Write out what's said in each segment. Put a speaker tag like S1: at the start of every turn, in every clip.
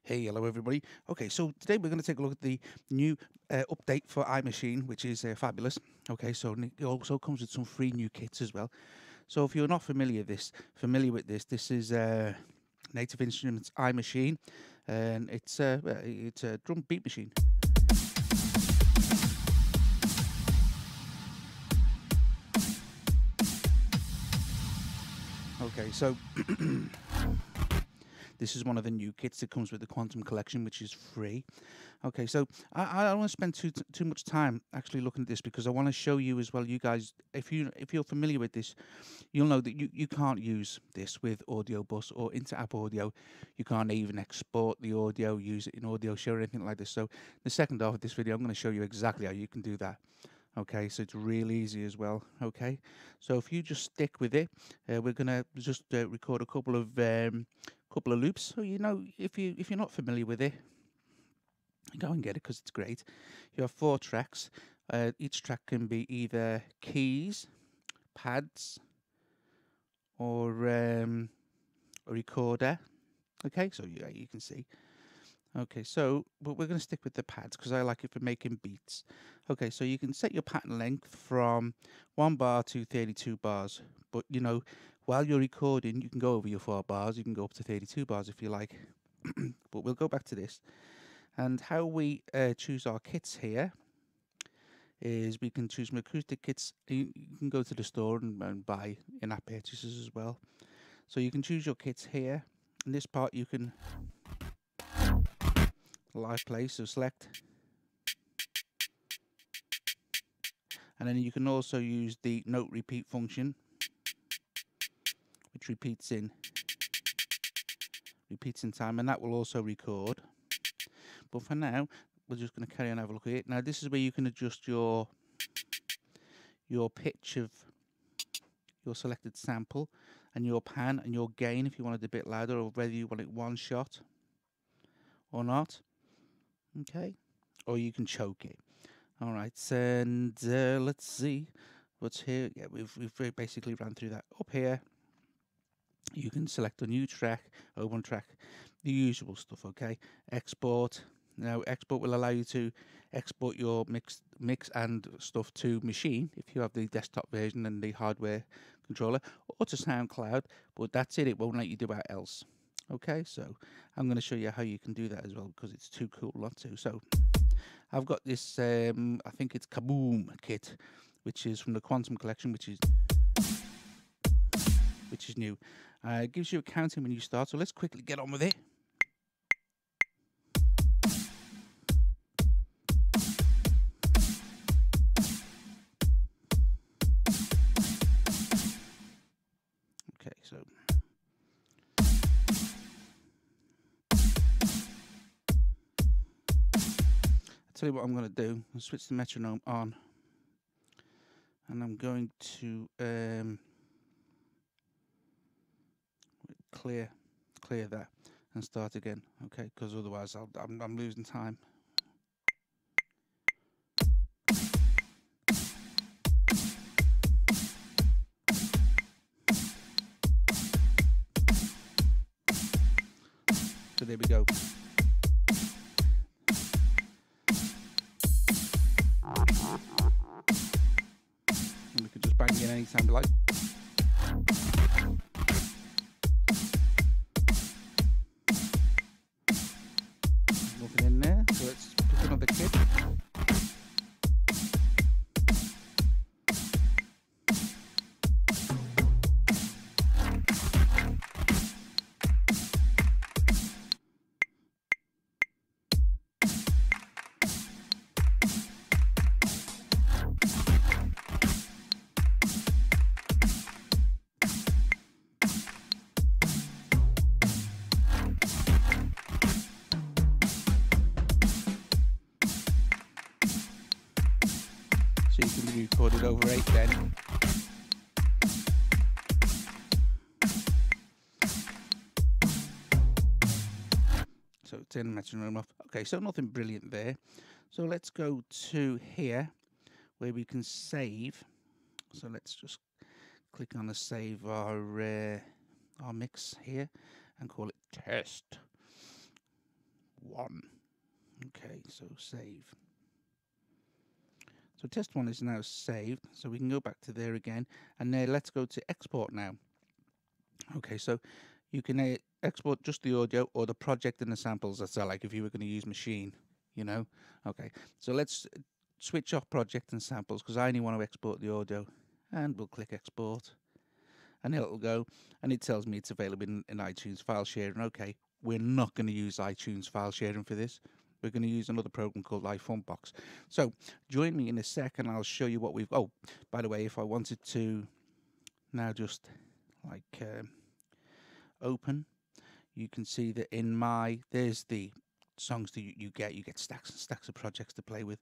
S1: Hey, hello everybody. Okay, so today we're going to take a look at the new update for iMaschine, which is fabulous. Okay, so it also comes with some free new kits as well. So if you're not familiar with this, this is Native Instruments iMaschine, and it's a drum beat machine. Okay, so this is one of the new kits that comes with the Quantum Collection, which is free. Okay, so I don't want to spend too much time actually looking at this because I want to show you as well. You guys, if you're familiar with this, you'll know that you can't use this with Audio Bus or Inter-app audio. You can't even export the audio, use it in Audioshare or anything like this. So the second half of this video, I'm going to show you exactly how you can do that. Okay, so it's real easy as well. Okay, so if you just stick with it, we're gonna just record a couple of loops. So if you're not familiar with it, go and get it because it's great. You have 4 tracks. Each track can be either keys, pads, or a recorder. Okay, so yeah, you can see. Okay, so but we're going to stick with the pads because I like it for making beats. Okay, so you can set your pattern length from 1 bar to 32 bars. But while you're recording, you can go over your 4 bars. You can go up to 32 bars if you like. But we'll go back to this. And how we choose our kits here is we can choose some acoustic kits. You can go to the store and buy in-app purchases as well. So you can choose your kits here. In this part, you can live play, so select. And then you can also use the note repeat function, which repeats in time, and that will also record. But for now, we're just going to carry on and have a look at it. Now, this is where you can adjust your pitch of your selected sample and your pan and your gain if you want it a bit louder, or whether you want it one shot or not. Okay, or you can choke it. All right, and let's see what's here. Yeah, we've basically ran through that. Up here, you can select a new track, open track, the usual stuff. Okay, export. Now, export will allow you to export your mix and stuff to Maschine if you have the desktop version and the hardware controller, or to SoundCloud. But that's it. It won't let you do that else. Okay, so I'm going to show you how you can do that as well because it's too cool not to. So I've got this. I think it's Kaboom kit, which is from the Quantum Collection, which is new. It gives you a counting when you start. So let's quickly get on with it. Okay, so I'll tell you what I'm going to do. I'll switch the metronome on, and I'm going to clear that and start again. Okay, because otherwise I'm losing time. So there we go. And we can just bang in anytime we like. Nothing in there, so let's pick another kit. So you can be recorded over 8 then. So turn the metronome off. Okay, so nothing brilliant there. So let's go to here where we can save. So let's just click on the save our mix here and call it test. 1. Okay, so save. So test 1 is now saved, so we can go back to there again, and let's go to export now. Okay, so you can export just the audio or the project and the samples. That's like if you were going to use Machine, you know. Okay, so let's switch off project and samples because I only want to export the audio, and we'll click export, and it'll go, and it tells me it's available in iTunes file sharing. Okay, we're not going to use iTunes file sharing for this. We're going to use another program called iFunbox. So join me in a second. I'll show you what we've. Oh, by the way, if I wanted to now just like open, you can see that in there's the songs that you get stacks and stacks of projects to play with,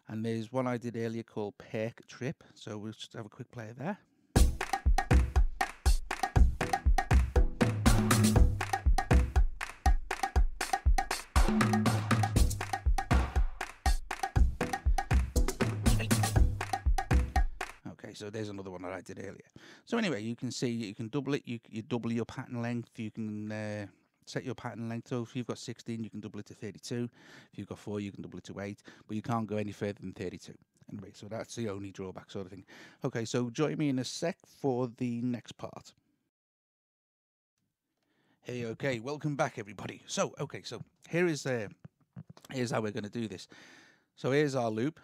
S1: and there's one I did earlier called Perk Trip. So we'll just have a quick play of that. Okay, so there's another one that I did earlier. So anyway, you can see you can double it. You double your pattern length. You can set your pattern length. So if you've got 16, you can double it to 32. If you've got 4, you can double it to 8. But you can't go any further than 32. Anyway, so that's the only drawback sort of thing. Okay, so join me in a sec for the next part. Hey, okay, welcome back everybody. So, okay, so here's how we're going to do this. So here's our loop.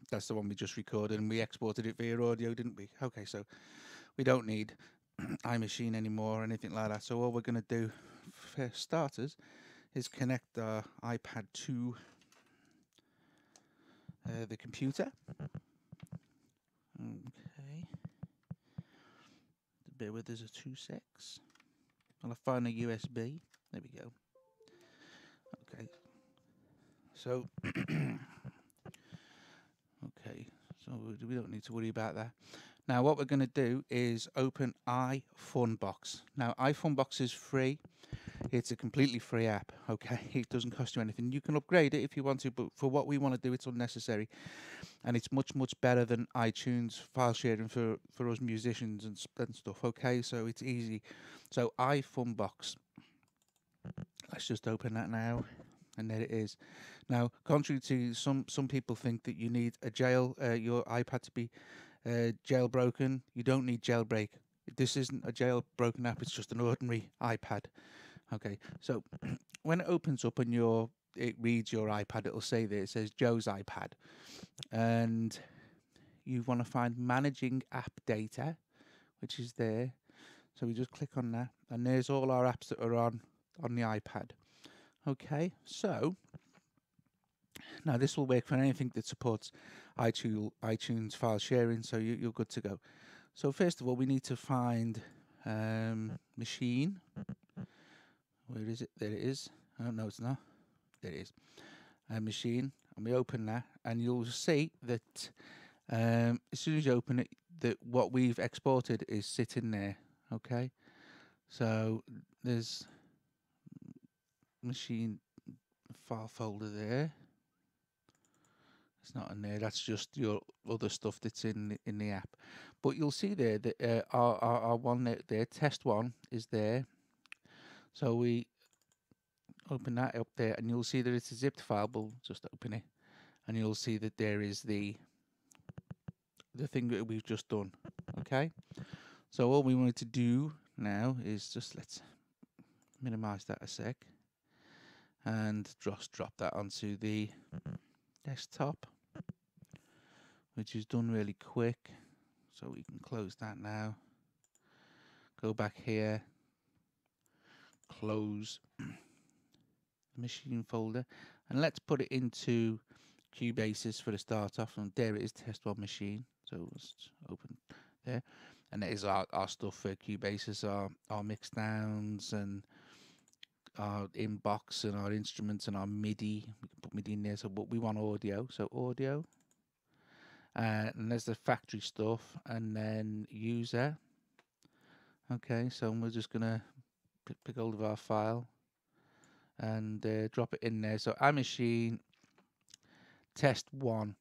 S1: That's the one we just recorded, and we exported it via audio, didn't we? Okay, so we don't need iMaschine anymore or anything like that. So all we're going to do for starters is connect our iPad to the computer. Okay. Bear with us a 2 secs. I'll find a USB. There we go. Okay. So okay, so we don't need to worry about that. Now what we're going to do is open iFunbox. Now iFunbox is free. It's a completely free app, okay? It doesn't cost you anything. You can upgrade it if you want to, but for what we want to do, it's unnecessary. And it's much, much better than iTunes file sharing for us musicians and stuff, okay? So it's easy. So iFunbox. Let's just open that now. And there it is. Now, contrary to some people think that you need your iPad to be jailbroken. You don't need jailbreak. This isn't a jailbroken app. It's just an ordinary iPad. Okay, so when it opens up and it reads your iPad, it'll say there, it says Joe's iPad. And you want to find managing app data, which is there. So we just click on that, and there's all our apps that are on the iPad. Okay, so now this will work for anything that supports iTunes file sharing, so you're good to go. So first of all, we need to find Machine. Where is it? There it is. Oh, no, it's not. There it is. Machine. And we open that, and you'll see that as soon as you open it, that what we've exported is sitting there. Okay. So there's Machine file folder there. It's not in there. That's just your other stuff that's in the app. But you'll see there that our one there, test 1, is there. So we open that up there, and you'll see that it's a zipped file. We'll just open it, and you'll see that there is the thing that we've just done. Okay. So all we wanted to do now is just let's minimize that a sec, and just drop that onto the desktop, which is done really quick. So we can close that now. Go back here. Close the Machine folder, and let's put it into Cubasis for the start off. And there it is, test 1 Machine. So let's open there, and there's our stuff for Cubasis, our mix downs and our inbox and our instruments and our MIDI. We can put MIDI in there. So, but we want audio. So audio, and there's the factory stuff, and then user. Okay, so we're just gonna pick hold of our file and drop it in there. So iMaschine test 1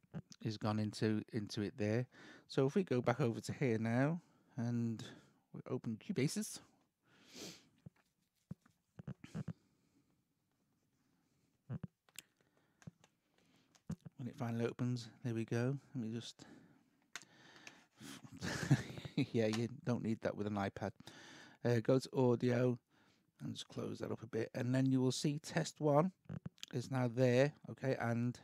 S1: is gone into it there. So if we go back over to here now and we open Cubasis, when it finally opens. There we go. Let me just yeah, you don't need that with an iPad. Go to audio and just close that up a bit, and then you will see test 1 is now there. Okay, and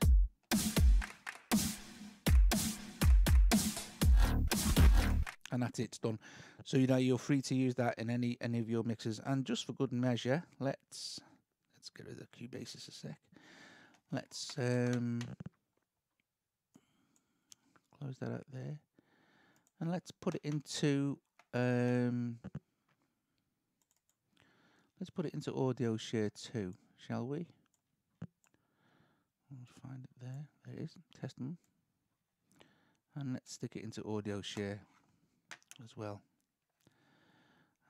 S1: that's it, it's done. So you're free to use that in any of your mixes. And just for good measure, let's get rid of Cubasis a sec. Let's close that out there, and let's put it into Audioshare 2, shall we? Let's find it there. There it is. Test them, and let's stick it into Audioshare as well.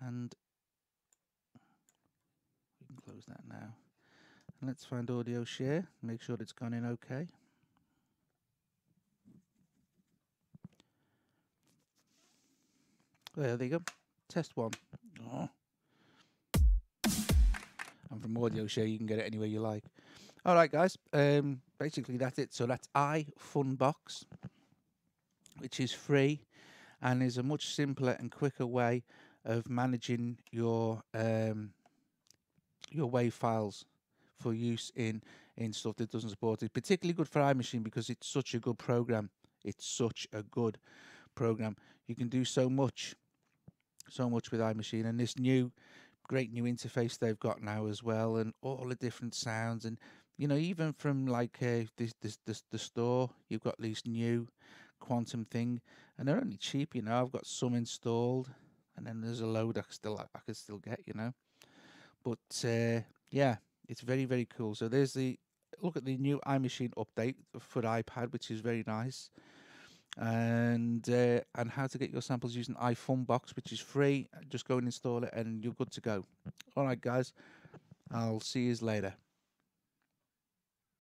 S1: And we can close that now. And let's find Audioshare. Make sure it's gone in okay. There you go. Test 1. Oh. And from Audioshare, you can get it anywhere you like. All right, guys. Basically, that's it. So that's iFunbox, which is free and is a much simpler and quicker way of managing your WAV files for use in stuff that doesn't support it. Particularly good for iMaschine because it's such a good program. It's such a good program. You can do so much with iMaschine, and this great new interface they've got now as well, and all the different sounds, and even from like the store, you've got this new quantum thing, and they're only cheap. I've got some installed, and then there's a load I can still get. But yeah, it's very, very cool. So there's the look at the new iMaschine update for iPad, which is very nice. And how to get your samples using iFunbox, which is free. Just go and install it, and you're good to go. All right, guys. I'll see you later.